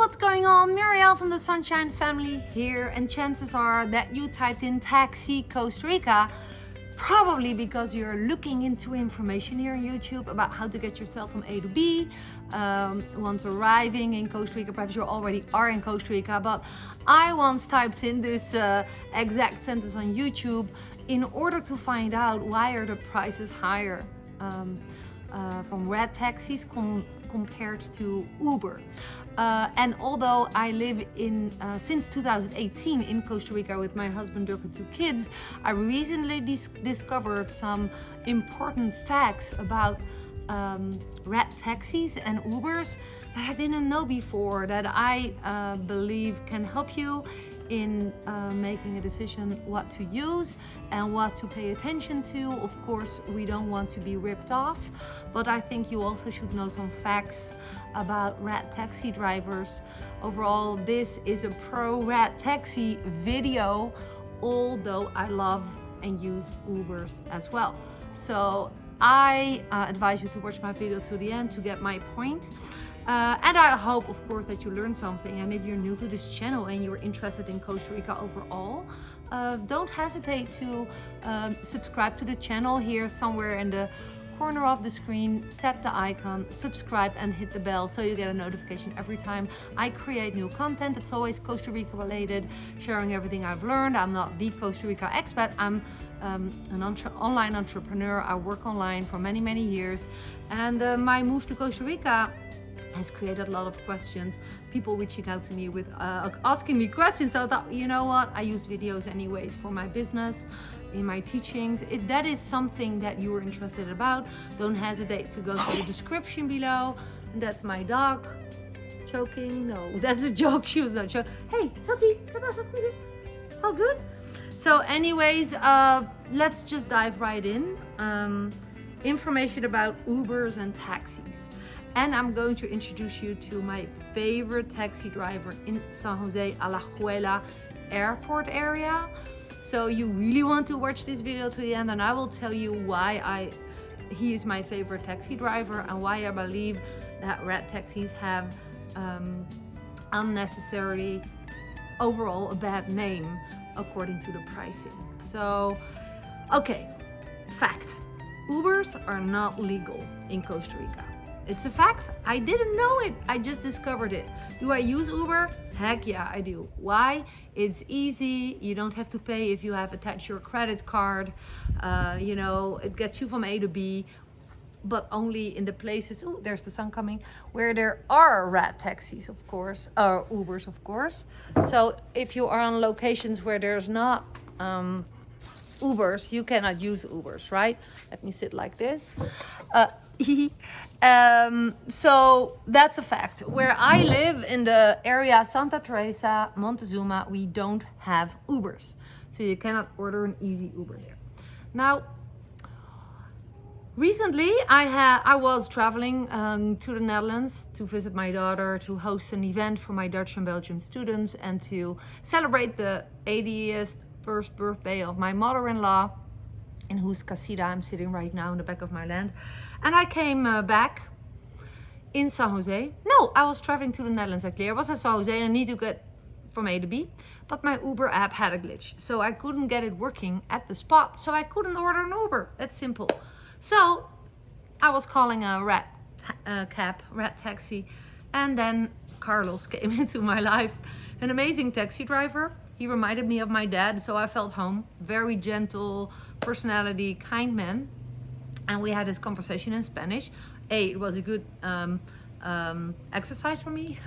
what's going on? Muriel from the Sunshine family here, and chances are that you typed in taxi Costa Rica probably because you're looking into information here on YouTube about how to get yourself from A to B. Once arriving in Costa Rica, perhaps you already are in Costa Rica, but I once typed in this exact sentence on YouTube in order to find out why are the prices higher from red taxis compared to Uber. And although I live in since 2018 in Costa Rica with my husband Dirk and 2 kids, I recently discovered some important facts about red taxis and Ubers that I didn't know before, that I believe can help you in making a decision what to use and what to pay attention to. Of course, we don't want to be ripped off, but I think you also should know some facts about red taxi drivers. Overall, this is a pro red taxi video, although I love and use Ubers as well. So I advise you to watch my video to the end to get my point. And I hope, of course, that you learned something. And if you're new to this channel and you're interested in Costa Rica overall, don't hesitate to subscribe to the channel here somewhere in the corner of the screen. Tap the icon, subscribe, and hit the bell so you get a notification every time I create new content. It's always Costa Rica related, sharing everything I've learned. I'm not the Costa Rica expat. I'm an online entrepreneur. I work online for many, many years. And my move to Costa Rica has created a lot of questions, people reaching out to me with asking me questions. So I thought, you know what, I use videos anyways for my business, in my teachings. If that is something that you are interested about, don't hesitate to go to the description below. That's my dog choking. No, that's a joke. She was not choking. Hey, Sophie, how good? So anyways, let's just dive right in. Information about Ubers and taxis. And I'm going to introduce you to my favorite taxi driver in San Jose Alajuela airport area. So you really want to watch this video to the end, and I will tell you why he is my favorite taxi driver and why I believe that red taxis have unnecessarily overall a bad name according to the pricing. So, okay, fact. Ubers are not legal in Costa Rica. It's a fact. I didn't know it. I just discovered it. Do I use Uber? Heck yeah, I do. Why? It's easy. You don't have to pay if you have attached your credit card. You know, it gets you from A to B, but only in the places, oh, there's the sun coming, where there are red taxis, of course, or Ubers, of course. So if you are on locations where there's not Ubers, you cannot use Ubers, right? Let me sit like this. So that's a fact. Where I live in the area Santa Teresa, Montezuma, we don't have Ubers. So you cannot order an easy Uber there. Now, recently I was traveling to the Netherlands to visit my daughter, to host an event for my Dutch and Belgian students, and to celebrate the 80th first birthday of my mother-in-law, in whose casita I'm sitting right now in the back of my land. And I came back in San Jose. No, I was traveling to the Netherlands actually. I was in San Jose and I need to get from A to B, but my Uber app had a glitch. So I couldn't get it working at the spot. So I couldn't order an Uber. That's simple. So I was calling a red taxi. And then Carlos came into my life, an amazing taxi driver. He reminded me of my dad, so I felt home. Very gentle personality, kind man. And we had this conversation in Spanish. A, it was a good exercise for me.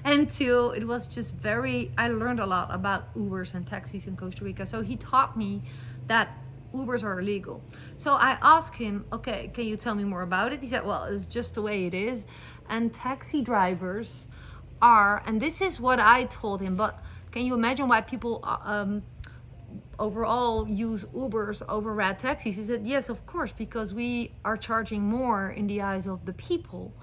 And 2, it was just I learned a lot about Ubers and taxis in Costa Rica. So he taught me that Ubers are illegal. So I asked him, okay, can you tell me more about it? He said, well, it's just the way it is. And taxi drivers are, and this is what I told him, but can you imagine why people overall use Ubers over red taxis? He said, yes, of course, because we are charging more in the eyes of the people.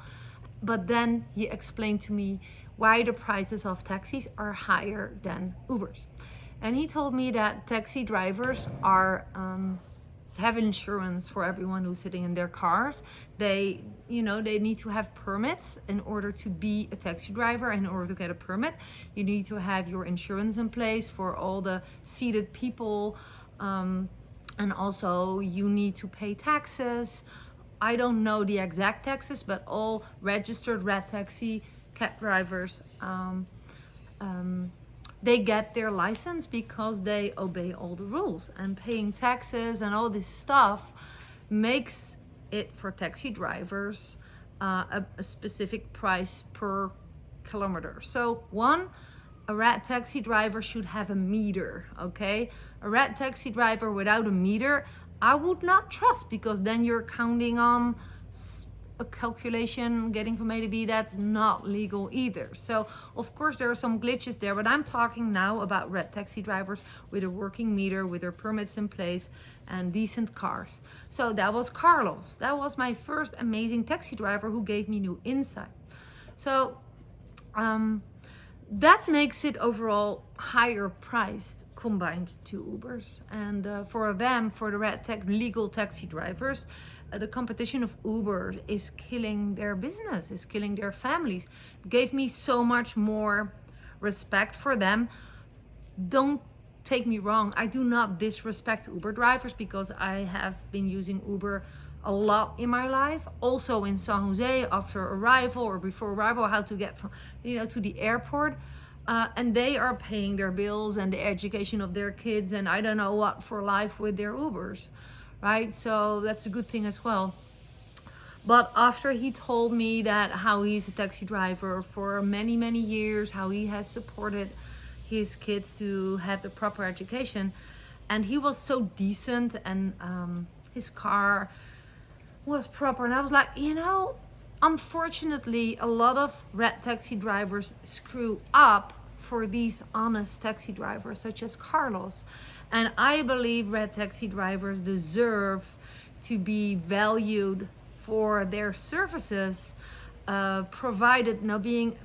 But then he explained to me why the prices of taxis are higher than Ubers. And he told me that taxi drivers are have insurance for everyone who's sitting in their cars. They need to have permits in order to be a taxi driver. In order to get a permit, you need to have your insurance in place for all the seated people, and also you need to pay taxes. I don't know the exact taxes, but all registered red taxi cab drivers, they get their license because they obey all the rules, and paying taxes and all this stuff makes it for taxi drivers a specific price per kilometer. So a red taxi driver should have a meter, okay? A red taxi driver without a meter, I would not trust, because then you're counting on a calculation getting from A to B. That's not legal either. So of course there are some glitches there, but I'm talking now about red taxi drivers with a working meter, with their permits in place and decent cars. So that was Carlos. That was my first amazing taxi driver who gave me new insight. So that makes it overall higher priced combined to Ubers. And for the legal taxi drivers, the competition of Uber is killing their business, is killing their families. It gave me so much more respect for them. Don't take me wrong, I do not disrespect Uber drivers, because I have been using Uber a lot in my life, also in San Jose after arrival or before arrival, how to get from to the airport. And they are paying their bills and the education of their kids and I don't know what for life with their Ubers, right? So that's a good thing as well. But after he told me that how he's a taxi driver for many, many years, how he has supported his kids to have the proper education, and he was so decent, and his car was proper, and I was like, unfortunately, a lot of red taxi drivers screw up for these honest taxi drivers, such as Carlos. And I believe red taxi drivers deserve to be valued for their services, provided being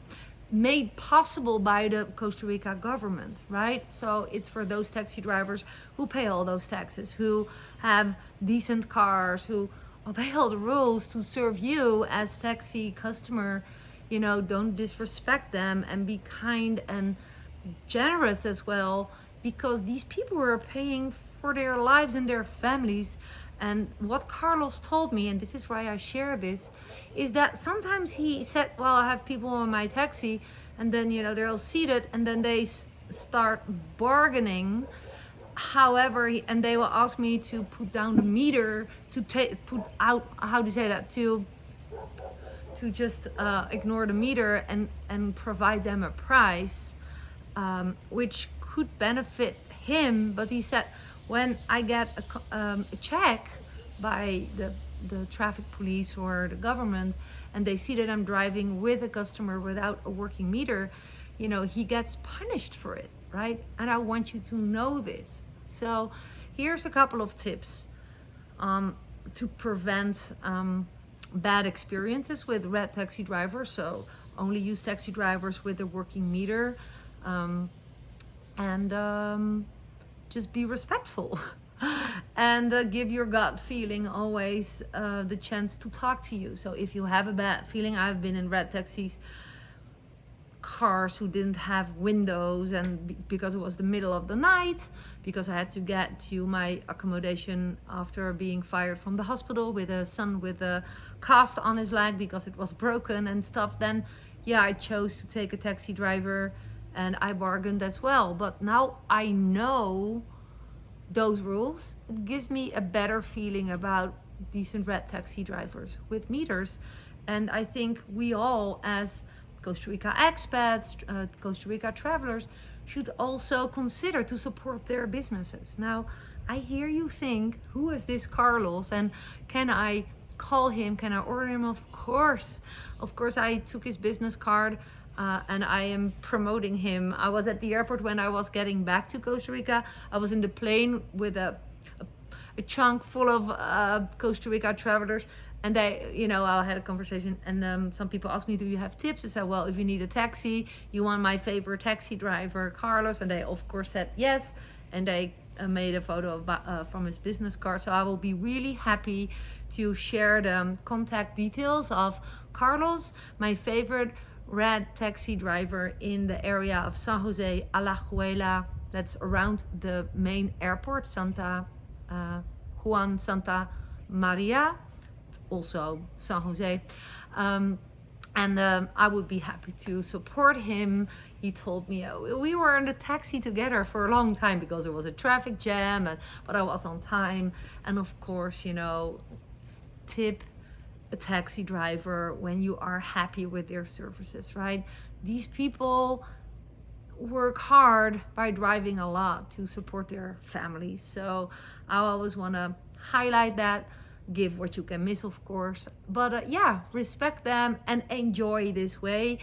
made possible by the Costa Rica government, right? So it's for those taxi drivers who pay all those taxes, who have decent cars, who obey all the rules to serve you as taxi customer. Don't disrespect them, and be kind and generous as well, because these people are paying for their lives and their families. And what Carlos told me, and this is why I share this, is that sometimes he said, well, I have people on my taxi, and then they're all seated, and then they start bargaining. However, and they will ask me to put down the meter, to put out, how do you say that, to just ignore the meter and provide them a price, which could benefit him. But he said, when I get a check by the traffic police or the government, and they see that I'm driving with a customer without a working meter, he gets punished for it, right? And I want you to know this. So here's a couple of tips to prevent bad experiences with red taxi drivers. So only use taxi drivers with a working meter, and just be respectful and give your gut feeling always the chance to talk to you. So if you have a bad feeling, I've been in red taxis cars who didn't have windows, and because it was the middle of the night, because I had to get to my accommodation after being fired from the hospital with a son with a cast on his leg because it was broken and stuff, then I chose to take a taxi driver, and I bargained as well. But now I know those rules. It gives me a better feeling about decent red taxi drivers with meters. And I think we all, as Costa Rica expats, Costa Rica travelers, should also consider to support their businesses. Now, I hear you think, who is this Carlos? And can I call him? Can I order him? Of course. I took his business card and I am promoting him. I was at the airport when I was getting back to Costa Rica. I was in the plane with a chunk full of Costa Rica travelers. And I had a conversation, and some people asked me, do you have tips? I said, well, if you need a taxi, you want my favorite taxi driver, Carlos? And they, of course, said yes. And they made a photo of, from his business card. So I will be really happy to share the contact details of Carlos, my favorite red taxi driver in the area of San Jose, Alajuela. That's around the main airport, Juan Santa Maria, also San Jose. I would be happy to support him. He told me we were in the taxi together for a long time because there was a traffic jam, but I was on time. And of course, you know, tip a taxi driver when you are happy with their services, right? These people work hard by driving a lot to support their families. So I always want to highlight that. Give what you can miss, of course, but yeah, respect them and enjoy this way.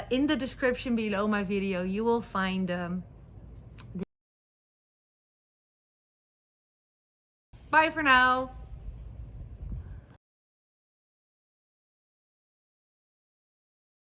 In the description below my video you will find bye for now.